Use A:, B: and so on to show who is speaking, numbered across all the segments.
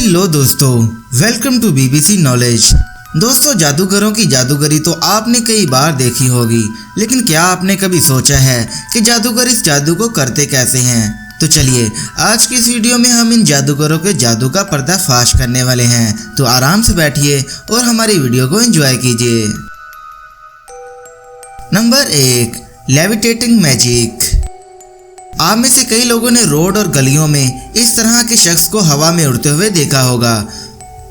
A: Hello दोस्तों, welcome to BBC knowledge. दोस्तों, जादूगरों की जादूगरी तो आपने कई बार देखी होगी, लेकिन क्या आपने कभी सोचा है कि जादूगर इस जादू को करते कैसे हैं? तो चलिए आज की इस वीडियो में हम इन जादूगरों के जादू का पर्दाफाश करने वाले हैं। तो आराम से बैठिए और हमारी वीडियो को एंजॉय कीजिए। Number 1, levitating magic. आप में से कई लोगों ने रोड और गलियों में इस तरह के शख्स को हवा में उड़ते हुए देखा होगा,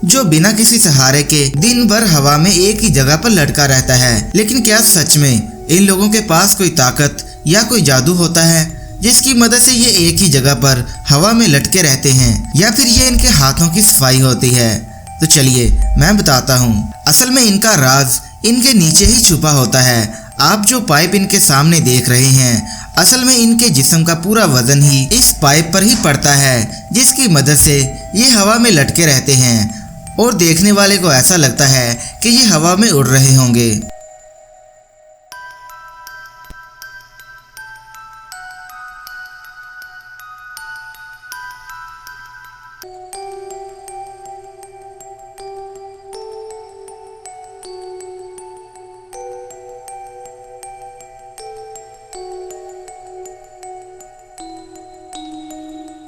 A: जो बिना किसी सहारे के दिन भर हवा में एक ही जगह पर लटका रहता है। लेकिन क्या सच में इन लोगों के पास कोई ताकत या कोई जादू होता है जिसकी मदद से ये एक ही जगह पर हवा में लटके रहते हैं, या फिर ये इनके हाथों की सफाई होती है? तो चलिए मैं बताता हूँ। असल में इनका राज इनके नीचे ही छुपा होता है। आप जो पाइप इनके सामने देख रहे हैं, असल में इनके जिस्म का पूरा वजन ही इस पाइप पर ही पड़ता है, जिसकी मदद से ये हवा में लटके रहते हैं और देखने वाले को ऐसा लगता है कि ये हवा में उड़ रहे होंगे।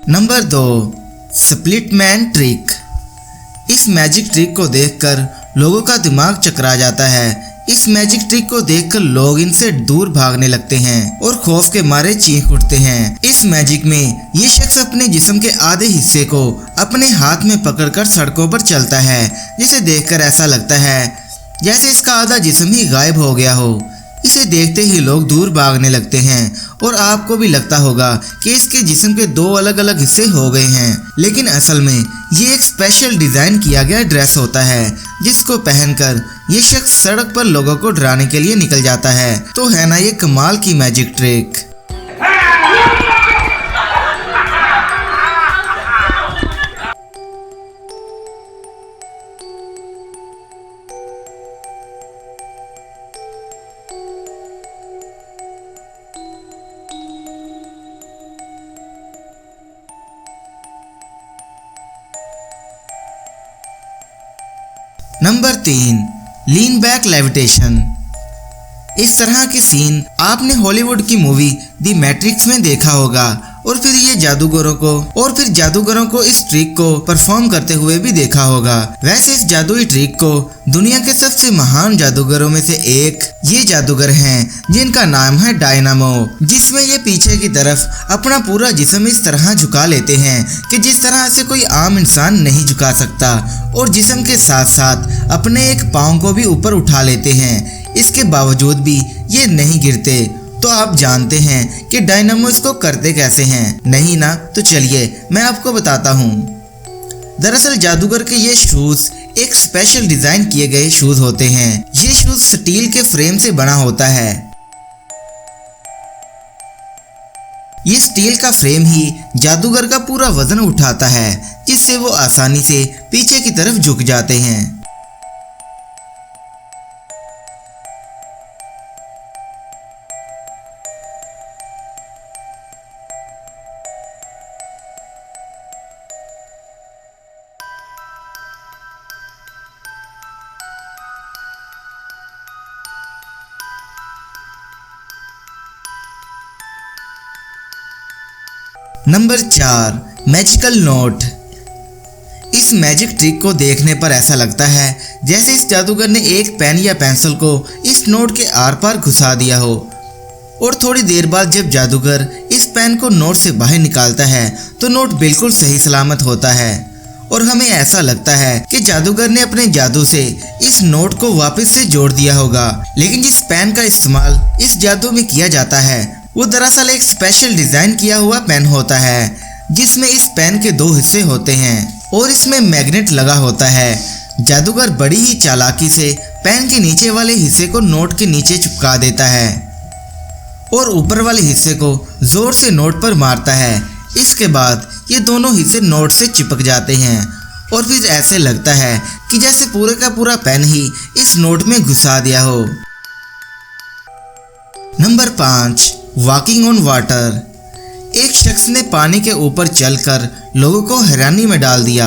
A: Number 2, split man trick. इस मैजिक ट्रिक को देखकर लोगों का दिमाग चकरा जाता है। इस मैजिक ट्रिक को देखकर लोग इनसे दूर भागने लगते हैं और खौफ के मारे चीख उठते हैं। इस मैजिक में ये शख्स अपने जिस्म के आधे हिस्से को अपने हाथ में पकड़कर सड़कों पर चलता है, जिसे देखकर ऐसा लगता है जैसे इसका आधा जिस्म ही गायब हो गया हो। इसे देखते ही लोग दूर भागने लगते हैं और आपको भी लगता होगा कि इसके जिस्म के 2 अलग अलग हिस्से हो गए हैं। लेकिन असल में ये एक स्पेशल डिजाइन किया गया ड्रेस होता है, जिसको पहनकर ये शख्स सड़क पर लोगों को डराने के लिए निकल जाता है। तो है ना ये कमाल की magic trick. Number 3, lean back levitation. इस तरह के सीन आपने हॉलीवुड की मूवी द मैट्रिक्स में देखा होगा और फिर जादूगरों को इस ट्रिक को परफॉर्म करते हुए भी देखा होगा। वैसे इस जादुई ट्रिक को दुनिया के सबसे महान जादूगरों में से एक ये जादूगर हैं, जिनका नाम है डायनामो, जिसमें ये पीछे की तरफ अपना पूरा जिस्म इस तरह झुका लेते हैं कि जिस तरह से कोई आम इंसान नहीं झुका सकता, और जिस्म के साथ साथ अपने एक पाँव को भी ऊपर उठा लेते हैं। इसके बावजूद भी ये नहीं गिरते। तो आप जानते हैं कि डायनामो इसको करते कैसे हैं? नहीं ना? तो चलिए मैं आपको बताता हूँ। दरअसल जादूगर के ये शूज एक स्पेशल डिजाइन किए गए शूज होते हैं। ये शूज स्टील के फ्रेम से बना होता है। ये स्टील का फ्रेम ही जादूगर का पूरा वजन उठाता है, जिससे वो आसानी से पीछे की तरफ झुक जाते हैं। Number 4, magical note. इस मैजिक ट्रिक को देखने पर ऐसा लगता है जैसे इस जादूगर ने एक पेन या पेंसिल को इस नोट के आर पार घुसा दिया हो, और थोड़ी देर बाद जब जादूगर इस पेन को नोट से बाहर निकालता है तो नोट बिल्कुल सही सलामत होता है, और हमें ऐसा लगता है कि जादूगर ने अपने जादू से इस नोट को वापस से जोड़ दिया होगा। लेकिन जिस पेन का इस्तेमाल इस जादू में किया जाता है वो दरअसल एक स्पेशल डिजाइन किया हुआ पेन होता है, जिसमें इस पेन के 2 हिस्से होते हैं और इसमें मैग्नेट लगा होता है। जादूगर बड़ी ही चालाकी से पेन के नीचे वाले हिस्से को नोट के नीचे चिपका देता है और ऊपर वाले हिस्से को जोर से नोट पर मारता है। इसके बाद ये दोनों हिस्से नोट से चिपक जाते हैं और फिर ऐसे लगता है कि जैसे पूरे का पूरा पेन ही इस नोट में घुसा दिया हो। Number 5, walking on water. एक शख्स ने पानी के ऊपर चलकर लोगों को हैरानी में डाल दिया।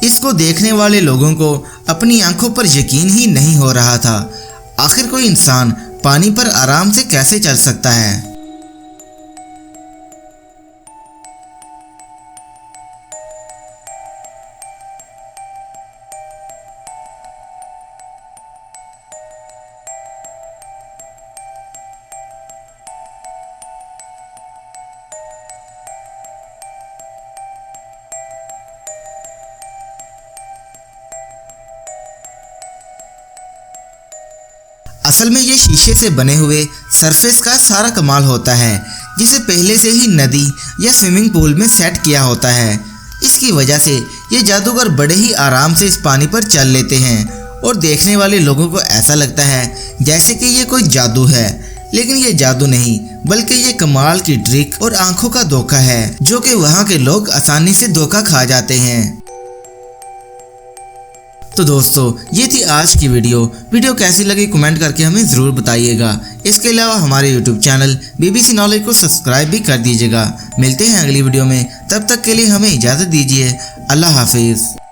A: इसको देखने वाले लोगों को अपनी आंखों पर यकीन ही नहीं हो रहा था। आखिर कोई इंसान पानी पर आराम से कैसे चल सकता है। असल में ये शीशे से बने हुए सरफेस का सारा कमाल होता है, जिसे पहले से ही नदी या स्विमिंग पूल में सेट किया होता है। इसकी वजह से ये जादूगर बड़े ही आराम से इस पानी पर चल लेते हैं और देखने वाले लोगों को ऐसा लगता है जैसे कि ये कोई जादू है, लेकिन ये जादू नहीं बल्कि ये कमाल की ट्रिक और आंखों का धोखा है, जो कि वहाँ के लोग आसानी से धोखा खा जाते हैं। तो दोस्तों, ये थी आज की वीडियो कैसी लगी कमेंट करके हमें ज़रूर बताइएगा। इसके अलावा हमारे YouTube चैनल BBC नॉलेज को सब्सक्राइब भी कर दीजिएगा। मिलते हैं अगली वीडियो में, तब तक के लिए हमें इजाज़त दीजिए। अल्लाह हाफिज़।